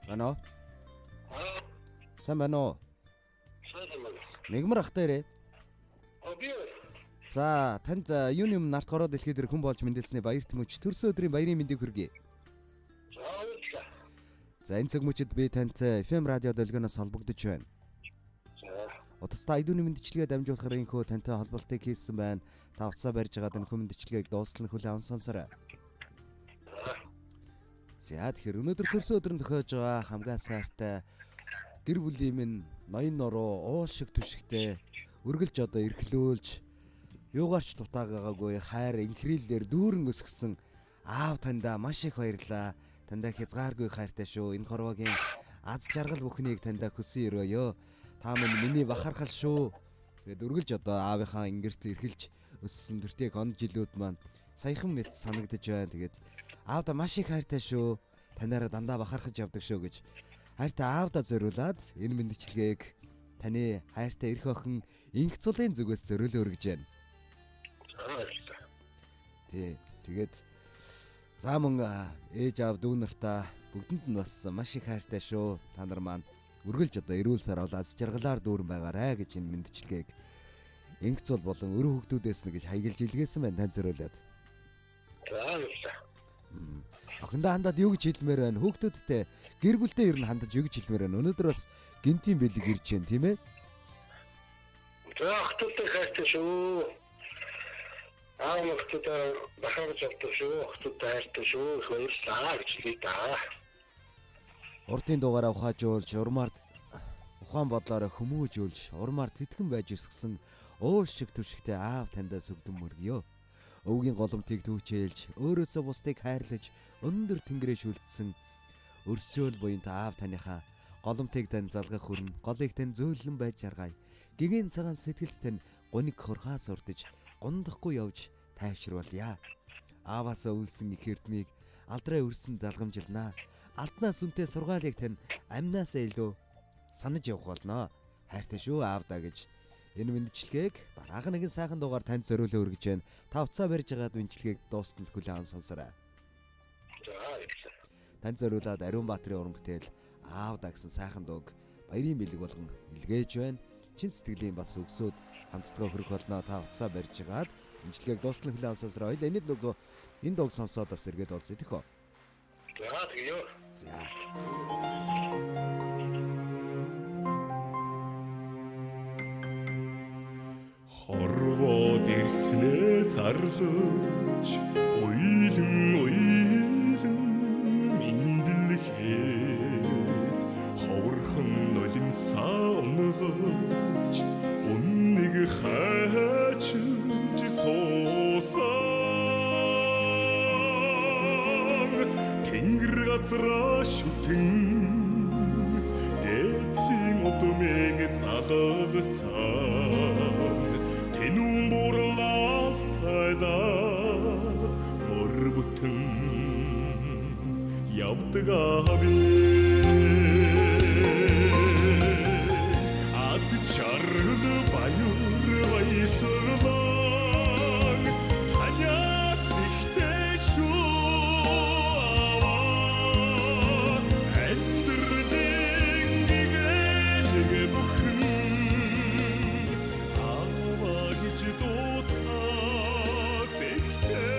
Ano? Сайн байна уу? Сайн байна. Мигмар ах дээрээ. Би. За, танд юуны өмнө нарт гороо дэлхийд дээр хүн болж мэндэлсний баяр тэмүүж төрсөн өдрийн баярын мэндийг хүргэе. За, энэ цаг мөчид би тантай FM радио долгионоос холбогдож байна. Удастаа айдууны мэдчилгээ дамжуулахаар инхүү тантай холболтыг хийсэн байна. Та уцаа барьж байгаад энэ мэдчилгээг дуустал нь хүлээн аван сонсорой. За, тэгэхээр өнөөдөр төрсөн өдрөнд тохиож байгаа хамгаа сайртай гэр бүлийн минь ноён нуруу уул шиг түшигтэй үргэлж одоо эрхлүүлж юугаарч дутаагаагүй хайр инхрийлэлээр дүүрэн өсгсөн аав тандаа маш их баярлаа. Тандаа хязгааргүй хайртай шүү. Энэ хорвогийн аз жаргал бүхнийг тандаа хүсэн өрөөё. Та миний бахархал шүү. Тэгээд үргэлж одоо аавынхаа ингэрт эрхэлж өссөн төртийг он жилүүд маань саяхан мэт санагдаж байна. Тэгээд аавда маш их хайртай шүү. Танаараа дандаа бахархаж явдаг шүү гэж хайртай аавда зориулаад энэ мэдчилгээг таны хайртай эрх охин инх цулын зүгээс зориулж өргөж байна. Тэгээд за мөн ээж аав дүү нартаа бүгдэнд нь бас маш их хайртай шүү. Та нар маань үргэлж одоо эрүүл сар олаас жаргалаар дүүрэн байгаарэ гэж энэ мэдчилгээг инх цул болон өрөө хөгдүүдээс нь гэж хаягалж илгээсэн байна тань зориулаад. Охиндоо хандаад юу гэж хэлмээр байна? Хүүхдүүдтэй гэр бүлдээ ер нь хандаж юу гэж хэлмээр байна? Өнөөдөр бас гинтийн бэлэг ирж байна тийм ээ? Хүүхдүүдтэй хайртай шүү. Аав хүүхдүүдээ бахархаж явдаг шүү. Хүүхдүүдтэй хайртай шүү. Баярлалаа гэж хэлээ да. Урдын дугаараа ухаажуулж, урмаар ухаан бодлороо хүмүүжүүлж, урмаар тэтгэн байж өсгсөн уул шиг түшигтэй аав таньдаа сүгдэн мөргөё. Өвгийн голомтыг түүчээлж, өөрөөсөө бусдыг хайрлаж, өндөр тэнгэрээ шүлдсэн өрсөөл буян та аав таныхаа голомтыг тань залгах хүрнэ, голыг тань зөөлөн байж жаргая. Гэгэн цагаан сэтгэлд тань гуниг хурхаас урдж, гундахгүй явж тайвшруулъя. Ааваасаа үлсэн их эрдмийг алдраа өрсөн залгамжилнаа. Алтнаас үнтэй сургаалыг тань амнаасаа илүү санаж явах болно. Хайртай шүү аавдаа гэж энэ мэдчилгээг дараахан нэгэн сайхан дугаар танд зориулж өргөж байна. Та уцаа барьж байгаад мэдчилгээг дуустал хүлээн сонсорой. Танд зориулаад Ариун Баатарын уран бүтээл аавдаа гэсэн сайхан дууг баярын бэлэг болгон илгээж байна. Чин сэтгэлийн бас өгсөд хамтдаа хөрөх болно. Та уцаа барьж байгаад мэдчилгээг дуустал хүлээн сонсорой. Хоёул энэ дууг сонсоод бас эргээд уулзъя тэхөө. За тэгье. За. Хорвоод ирснээ зарлаж уйлан мэндэлхэд ховорхон нулимсаа унгаж үннийг хайчилж суусан тэнгэр газраа шүтэн дээдсийн удмыг залгасан тэнүүн бурлаалтайда мөр бүтэн явдаг аби аз чаргал баяр баясгалан танаас ихтэй шүү аваа амьдралын гэгээлэг бүхэн аваа гэж дутаас ихтэй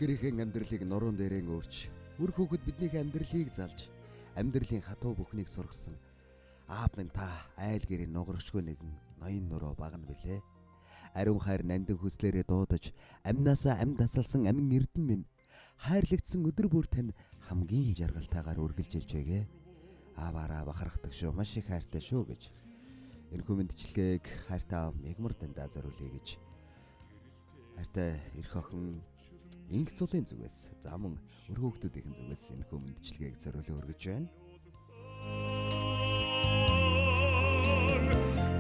гэрийн амьдралыг нуруунд дээрэн өөрч, үр хүүхэд биднийх амьдралыг залж, амьдралын хатуу бүхнийг сургасан. Аав минь та айл гэрийн нугарчгүй нэгэн ноён нуруу багна билээ. Ариун хайр нандин хүслээрээ дуудаж, амнаасаа амд тасалсан амин эрдэн минь хайрлагдсан өдөр бүр тань хамгийн жаргалтайгаар үргэлжилж байгээ. Ааваараа бахархдаг шүү, маш их хайртай шүү гэж. Энэ хүмүндчлэгийг хайртай аав Мегмар дандаа зориулъя гэж. Хайртай эрх охин Инх цулын зүгээс, за мөн өр хүүхдүүдийн зүгээс энэ хүмүндчлэгийг зориулан өргөж байна.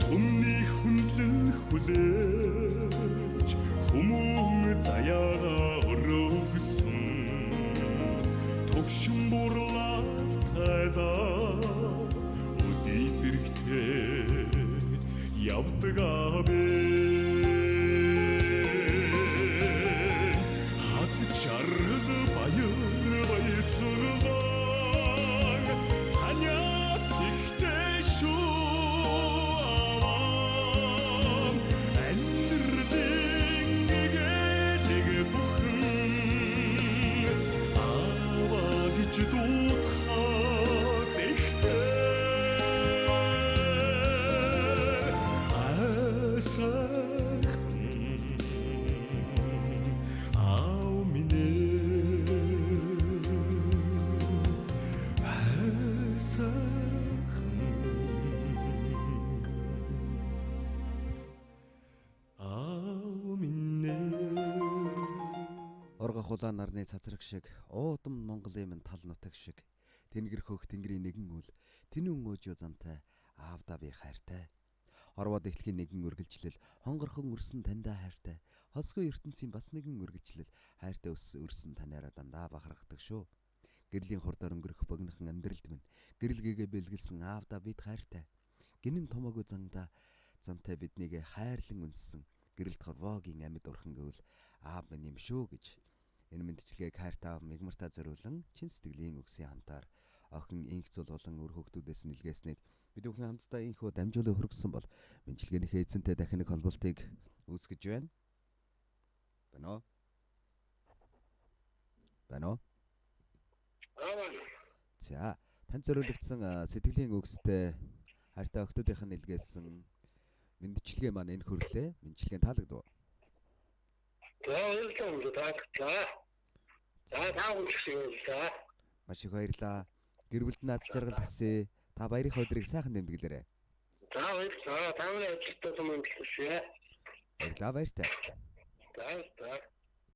Өмнөх хүндлэн хүлээж хүмүүн заяа өрөөсөн төгшин бурлаалтайда өдий зэрэгтэй явдаг абэ хат чаргад баяр баясгалан таньяс ихтэй шүү Оргох улаан нарны цацраг шиг, уудам Монголын минь тал нутаг шиг, тэнгэр хөх тэнгэрийн нэгэн үл, тэнүүн өөжөө зантай, аавда би хайртай. Орвоо дэлхийн нэгэн үргэлжлэл, хонгорхон өрсөн таньдаа хайртай. Хосгүй ертөнцийн бас нэгэн үргэлжлэл, хайртай өрсөн танаараа дандаа бахархдаг шүү. Гэрлийн хурдаар өнгөрөх богинохон амьдралд минь, гэрэлгээгээ бэлгэлсэн аавда бид хайртай. Гинэн томоогүй зантай биднийг хайрлан үнссэн. Гэрэлт хорвоогийн амьд урхан гэвэл аав минь юм шүү гэж. Энэ мэдчилгээг хайртай аав Мегмартаа зориулан чин сэтгэлийн үгсийн хамтаар охин Инх цул болон өр хүүхдүүдээс нэлгээснийг бид бүхэн хамтдаа инхүү дамжуулан хөргсөн бол мэдчилгээнийхээ эзэнтэй дахин нэг холболтыг үүсгэж байна. Бано. За, танд зориулагдсан сэтгэлийн үгстэй хайртай охтуудынхаа нэлгээсэн мэдчилгээ маань энэ хөрлөө. Мэдчилгээ таалагдав. Маш их баярлаа. Гэр бүлд наад жаргал хүсье. Та баярын өдрийг сайхан дэмдэглээрэй. За баярлалаа. Та бүхэн ажилтнаа юм хэлсэн. Баярлалаа баяртай. За.